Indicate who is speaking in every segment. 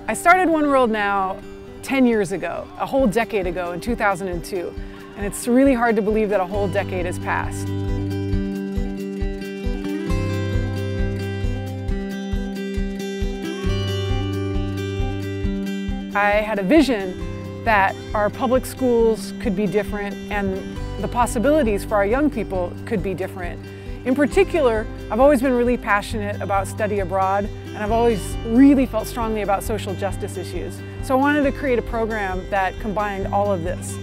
Speaker 1: I started OneWorld Now 10 years ago, a whole decade ago in 2002, and it's really hard to believe that a whole decade has passed. I had a vision that our public schools could be different and the possibilities for our young people could be different. In particular, I've always been really passionate about study abroad, and I've always really felt strongly about social justice issues. So I wanted to create a program that combined all of this.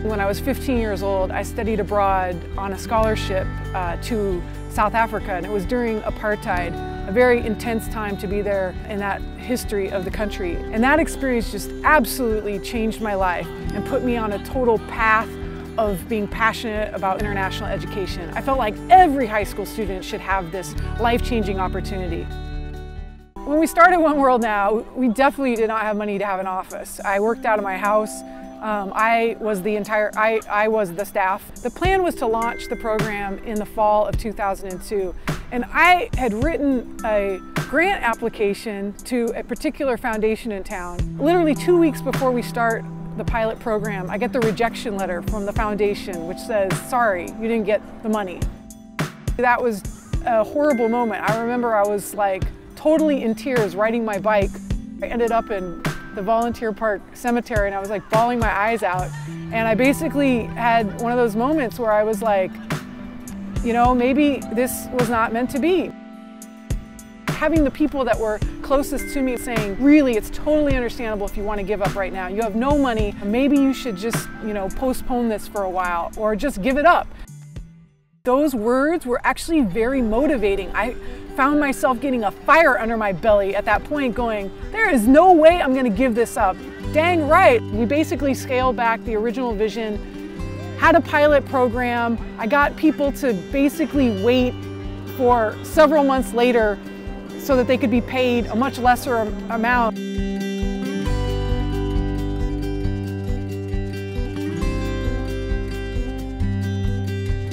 Speaker 1: When I was 15 years old, I studied abroad on a scholarship to South Africa, and it was during apartheid, a very intense time to be there in that history of the country. And that experience just absolutely changed my life and put me on a total path of being passionate about international education. I felt like every high school student should have this life-changing opportunity. When we started OneWorld Now, we definitely did not have money to have an office. I worked out of my house. I was the staff. The plan was to launch the program in the fall of 2002. And I had written a grant application to a particular foundation in town. Literally 2 weeks before we start the pilot program, I get the rejection letter from the foundation which says, sorry, you didn't get the money. That was a horrible moment. I remember I was like totally in tears riding my bike. I ended up in the Volunteer Park Cemetery and I was like bawling my eyes out. And I basically had one of those moments where I was like, you know, maybe this was not meant to be. Having the people that were closest to me saying, really, it's totally understandable if you want to give up right now. You have no money. Maybe you should just, you know, postpone this for a while or just give it up. Those words were actually very motivating. I found myself getting a fire under my belly at that point going, there is no way I'm going to give this up. Dang right. We basically scaled back the original vision, had a pilot program. I got people to basically wait for several months later so that they could be paid a much lesser amount.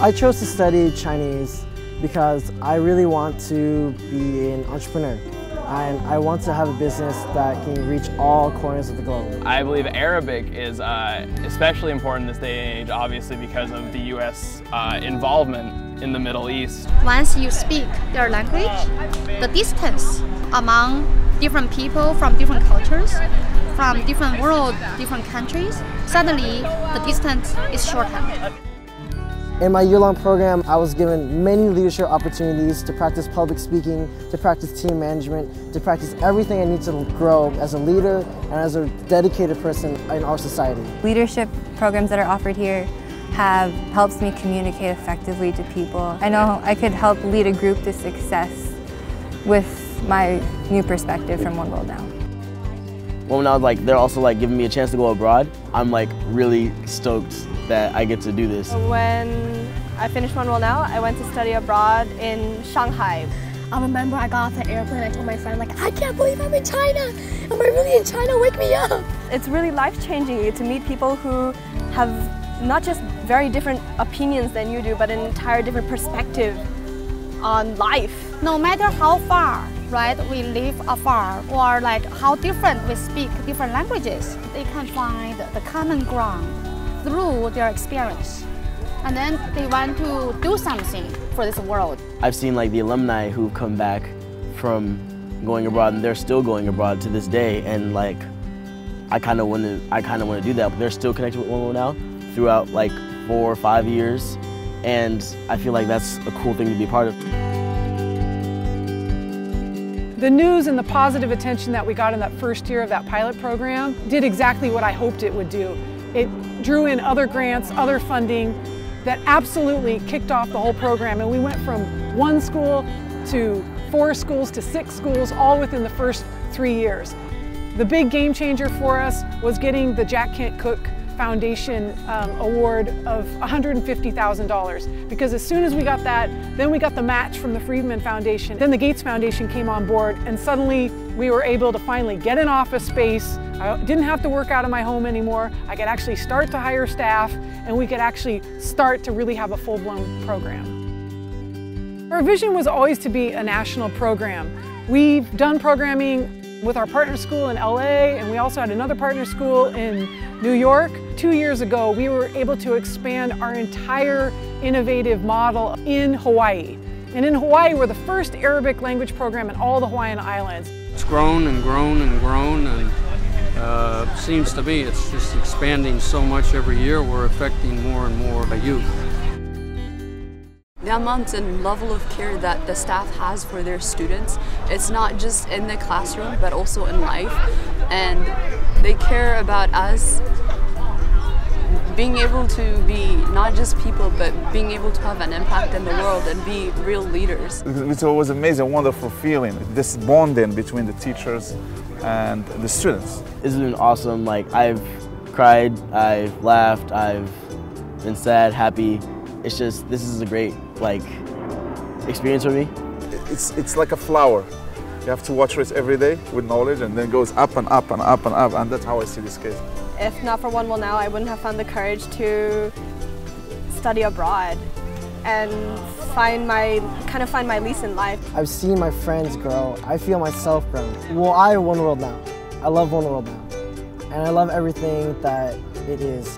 Speaker 2: I chose to study Chinese because I really want to be an entrepreneur. And I want to have a business that can reach all corners of the globe.
Speaker 3: I believe Arabic is especially important in this day and age, obviously because of the U.S. Involvement in the Middle East.
Speaker 4: Once you speak their language, the distance among different people from different cultures, from different world, different countries, suddenly the distance is shortened.
Speaker 2: In my year-long program, I was given many leadership opportunities to practice public speaking, to practice team management, to practice everything I need to grow as a leader and as a dedicated person in our society.
Speaker 5: Leadership programs that are offered here have helped me communicate effectively to people. I know I could help lead a group to success with my new perspective from OneWorld Now.
Speaker 6: When I was they're also giving me a chance to go abroad, I'm really stoked that I get to do this.
Speaker 7: When I finished OneWorld Now, I went to study abroad in Shanghai.
Speaker 8: I remember I got off the airplane, I told my friend, I can't believe I'm in China. Am I really in China? Wake me up.
Speaker 7: It's really life-changing to meet people who have not just very different opinions than you do, but an entire different perspective on life.
Speaker 4: No matter how far, right, we live afar, or how different we speak different languages, they can find the common ground through their experience. And then they want to do something for this world.
Speaker 6: I've seen the alumni who've come back from going abroad and they're still going abroad to this day, and I kind of want to do that. But they're still connected with OneWorld Now throughout 4 or 5 years, and I feel that's a cool thing to be a part of.
Speaker 1: The news and the positive attention that we got in that first year of that pilot program did exactly what I hoped it would do. It drew in other grants, other funding that absolutely kicked off the whole program, and we went from 1 school to 4 schools to 6 schools all within the first 3 years. The big game changer for us was getting the Jack Kent Cooke Foundation award of $150,000, because as soon as we got that, then we got the match from the Friedman Foundation. Then the Gates Foundation came on board, and suddenly we were able to finally get an office space. I didn't have to work out of my home anymore. I could actually start to hire staff, and we could actually start to really have a full-blown program. Our vision was always to be a national program. We've done programming with our partner school in LA, and we also had another partner school in New York. 2 years ago, we were able to expand our entire innovative model in Hawaii. And in Hawaii, we're the first Arabic language program in all the Hawaiian Islands.
Speaker 9: It's grown and grown and grown, and seems to me it's just expanding so much every year. We're affecting more and more youth.
Speaker 10: The amount and level of care that the staff has for their students, it's not just in the classroom but also in life, and they care about us being able to be not just people but being able to have an impact in the world and be real leaders.
Speaker 11: It was amazing, wonderful feeling, this bonding between the teachers and the students.
Speaker 6: This has been awesome. Like, I've cried, I've laughed, I've been sad, happy. It's just, this is a great experience for me.
Speaker 11: It's like a flower. You have to water it every day with knowledge, and then it goes up and up and up and up, and that's how I see this case.
Speaker 7: If not for OneWorld Now, I wouldn't have found the courage to study abroad and find my lease in life.
Speaker 2: I've seen my friends grow. I feel myself grow. Well, I am OneWorld Now. I love OneWorld Now, and I love everything that it is.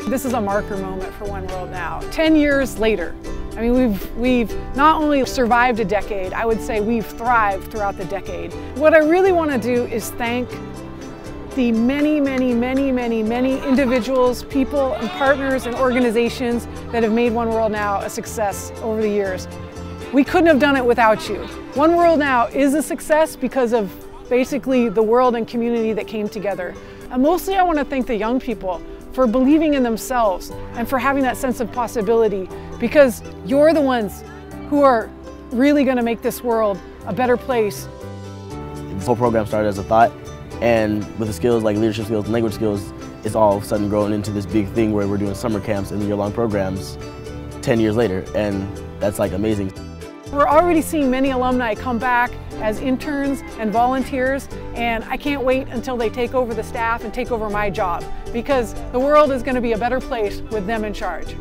Speaker 1: This is a marker moment for OneWorld Now. 10 years later, I mean, we've not only survived a decade, I would say we've thrived throughout the decade. What I really want to do is thank the many individuals, people, and partners and organizations that have made OneWorld Now a success over the years. We couldn't have done it without you. OneWorld Now is a success because of basically the world and community that came together. And mostly I want to thank the young people for believing in themselves and for having that sense of possibility, because you're the ones who are really going to make this world a better place.
Speaker 6: This whole program started as a thought, and with the skills like leadership skills and language skills, it's all of a sudden grown into this big thing where we're doing summer camps and year-long programs 10 years later, and that's like amazing.
Speaker 1: We're already seeing many alumni come back as interns and volunteers, and I can't wait until they take over the staff and take over my job, because the world is going to be a better place with them in charge.